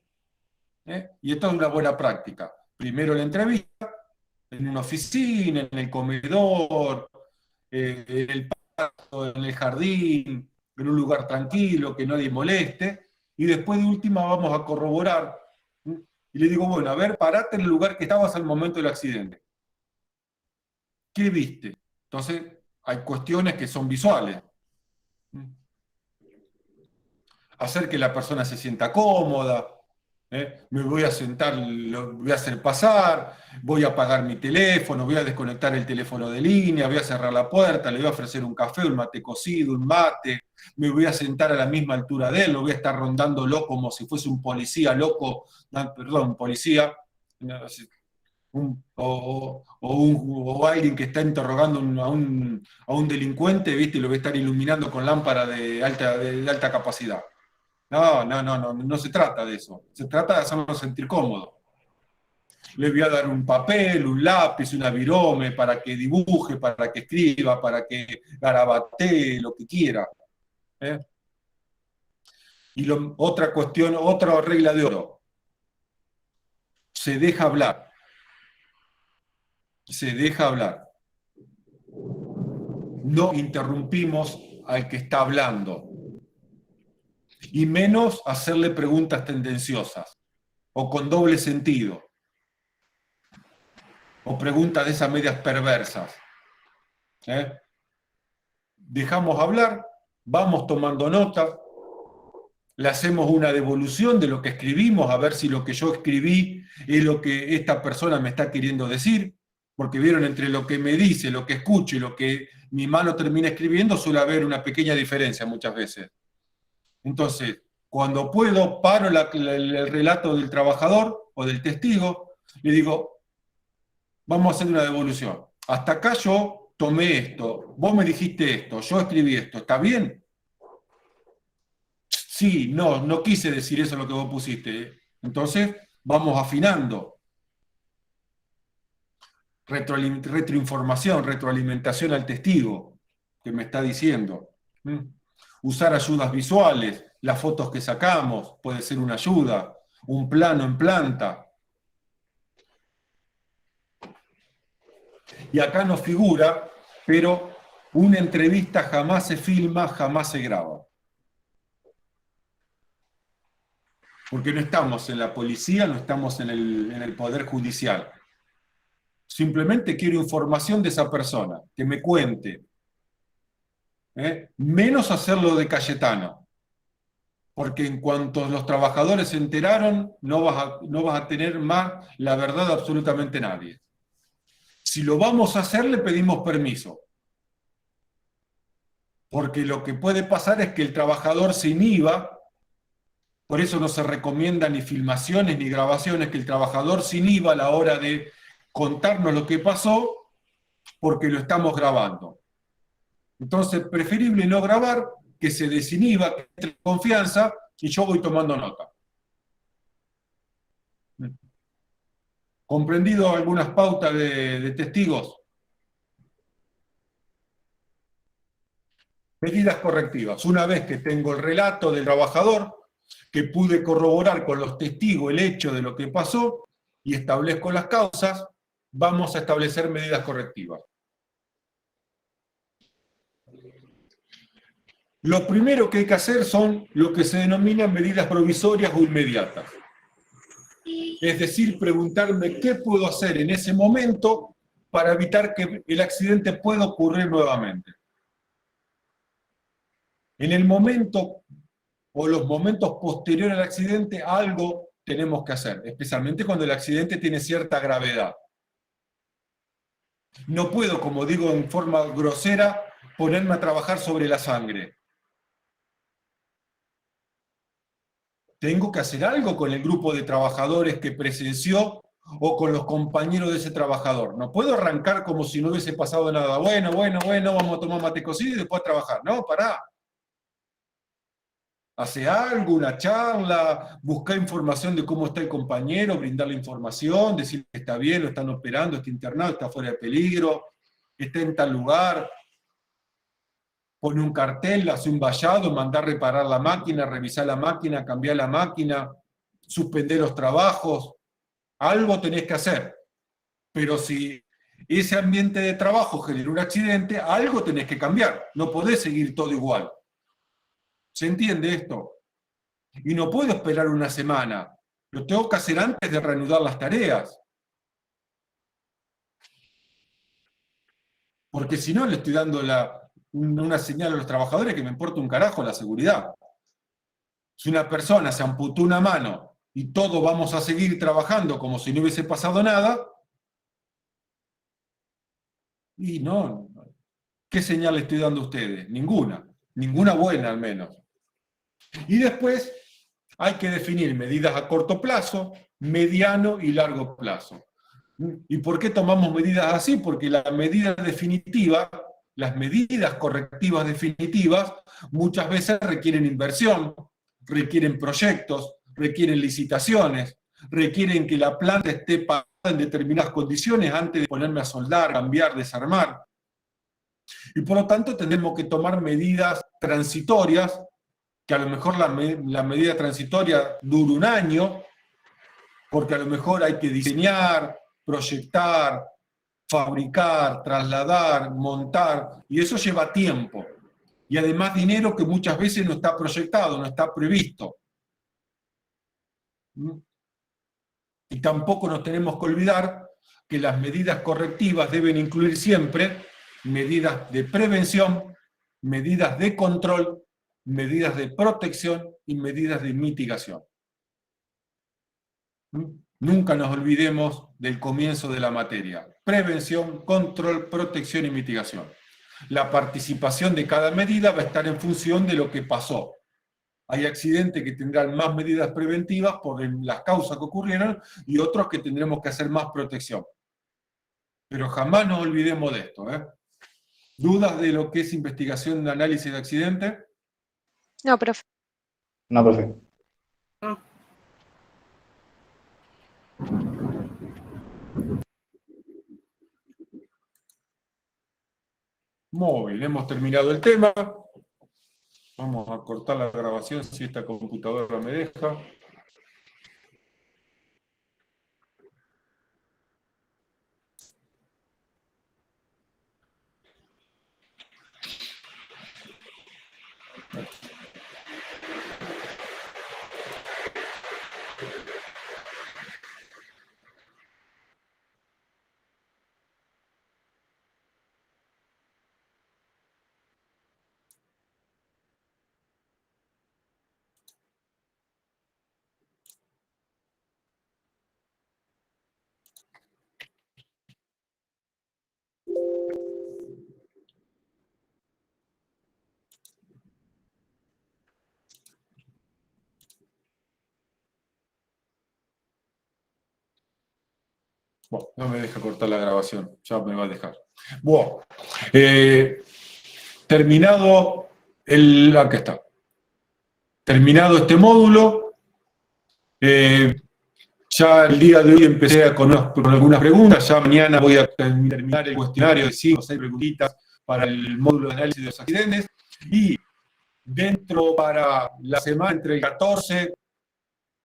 Y esto es una buena práctica. Primero la entrevista, en una oficina, en el comedor, en el patio, en el jardín, en un lugar tranquilo, que nadie moleste, y después de última vamos a corroborar. Y le digo, bueno, a ver, parate en el lugar que estabas al momento del accidente. ¿Qué viste? Entonces, hay cuestiones que son visuales. Hacer que la persona se sienta cómoda, me voy a sentar, lo voy a hacer pasar, voy a apagar mi teléfono, voy a desconectar el teléfono de línea, voy a cerrar la puerta, le voy a ofrecer un café, un mate cocido, un mate, me voy a sentar a la misma altura de él, lo voy a estar rondándolo como si fuese un policía loco, un policía, o alguien que está interrogando a un delincuente, ¿viste? Y lo voy a estar iluminando con lámpara de alta capacidad. No se trata de eso. Se trata de hacerlo sentir cómodo. Le voy a dar un papel, un lápiz, una virome para que dibuje, para que escriba, para que garabatee, lo que quiera. Y otra cuestión, otra regla de oro. Se deja hablar. Se deja hablar. No interrumpimos al que está hablando. Y menos hacerle preguntas tendenciosas, o con doble sentido, o preguntas de esas medias perversas. Dejamos hablar, vamos tomando nota, le hacemos una devolución de lo que escribimos, a ver si lo que yo escribí es lo que esta persona me está queriendo decir, porque vieron, entre lo que me dice, lo que escucho y lo que mi mano termina escribiendo, suele haber una pequeña diferencia muchas veces. Entonces, cuando puedo, paro el relato del trabajador o del testigo, le digo, vamos a hacer una devolución. Hasta acá yo tomé esto, vos me dijiste esto, yo escribí esto, ¿está bien? Sí, no quise decir eso lo que vos pusiste. Entonces, vamos afinando. Retroinformación, retroalimentación al testigo que me está diciendo. Usar ayudas visuales, las fotos que sacamos, puede ser una ayuda, un plano en planta. Y acá nos figura, pero una entrevista jamás se filma, jamás se graba. Porque no estamos en la policía, no estamos en el Poder Judicial. Simplemente quiero información de esa persona, que me cuente. Menos hacerlo de Cayetano, porque en cuanto los trabajadores se enteraron, no vas a tener más la verdad de absolutamente nadie. Si lo vamos a hacer, le pedimos permiso, porque lo que puede pasar es que el trabajador se inhiba. Por eso no se recomienda ni filmaciones ni grabaciones, que el trabajador se inhiba a la hora de contarnos lo que pasó, porque lo estamos grabando. Entonces, preferible no grabar, que se desinhiba, que entre confianza, y yo voy tomando nota. ¿Comprendido algunas pautas de testigos? Medidas correctivas. Una vez que tengo el relato del trabajador, que pude corroborar con los testigos el hecho de lo que pasó y establezco las causas, vamos a establecer medidas correctivas. Lo primero que hay que hacer son lo que se denominan medidas provisorias o inmediatas. Es decir, preguntarme qué puedo hacer en ese momento para evitar que el accidente pueda ocurrir nuevamente. En el momento o los momentos posteriores al accidente, algo tenemos que hacer, especialmente cuando el accidente tiene cierta gravedad. No puedo, como digo en forma grosera, ponerme a trabajar sobre la sangre. Tengo que hacer algo con el grupo de trabajadores que presenció o con los compañeros de ese trabajador. No puedo arrancar como si no hubiese pasado nada. Bueno, vamos a tomar mate cocido y después a trabajar. No, pará. Hace algo, una charla, buscar información de cómo está el compañero, brindarle información, decir que está bien, lo están operando, está internado, está fuera de peligro, está en tal lugar. Pone un cartel, hace un vallado, mandar reparar la máquina, revisar la máquina, cambiar la máquina, suspender los trabajos. Algo tenés que hacer. Pero si ese ambiente de trabajo genera un accidente, algo tenés que cambiar. No podés seguir todo igual. ¿Se entiende esto? Y no puedo esperar una semana. Lo tengo que hacer antes de reanudar las tareas. Porque si no, le estoy dando una señal a los trabajadores que me importa un carajo la seguridad. Si una persona se amputó una mano y todos vamos a seguir trabajando como si no hubiese pasado nada, y no, ¿qué señal le estoy dando a ustedes? Ninguna. Ninguna buena al menos. Y después hay que definir medidas a corto plazo, mediano y largo plazo. ¿Y por qué tomamos medidas así? Porque las medidas definitivas, las medidas correctivas definitivas, muchas veces requieren inversión, requieren proyectos, requieren licitaciones, requieren que la planta esté pagada en determinadas condiciones antes de ponerme a soldar, cambiar, desarmar. Y por lo tanto tenemos que tomar medidas transitorias, que a lo mejor la medida transitoria dura un año, porque a lo mejor hay que diseñar, proyectar, fabricar, trasladar, montar, y eso lleva tiempo. Y además dinero que muchas veces no está proyectado, no está previsto. Y tampoco nos tenemos que olvidar que las medidas correctivas deben incluir siempre medidas de prevención, medidas de control, medidas de protección y medidas de mitigación. Nunca nos olvidemos del comienzo de la materia. Prevención, control, protección y mitigación. La participación de cada medida va a estar en función de lo que pasó. Hay accidentes que tendrán más medidas preventivas por las causas que ocurrieron y otros que tendremos que hacer más protección. Pero jamás nos olvidemos de esto. ¿Dudas de lo que es investigación de análisis de accidentes? No, profe. No, profe. Muy bien, hemos terminado el tema. Vamos a cortar la grabación si esta computadora me deja. Bueno, no me deja cortar la grabación, ya me va a dejar. Bueno, terminado acá está. Terminado este módulo, ya el día de hoy empecé con algunas preguntas, ya mañana voy a terminar el cuestionario de 5 o 6 preguntitas para el módulo de análisis de los accidentes. Y dentro para la semana entre el 14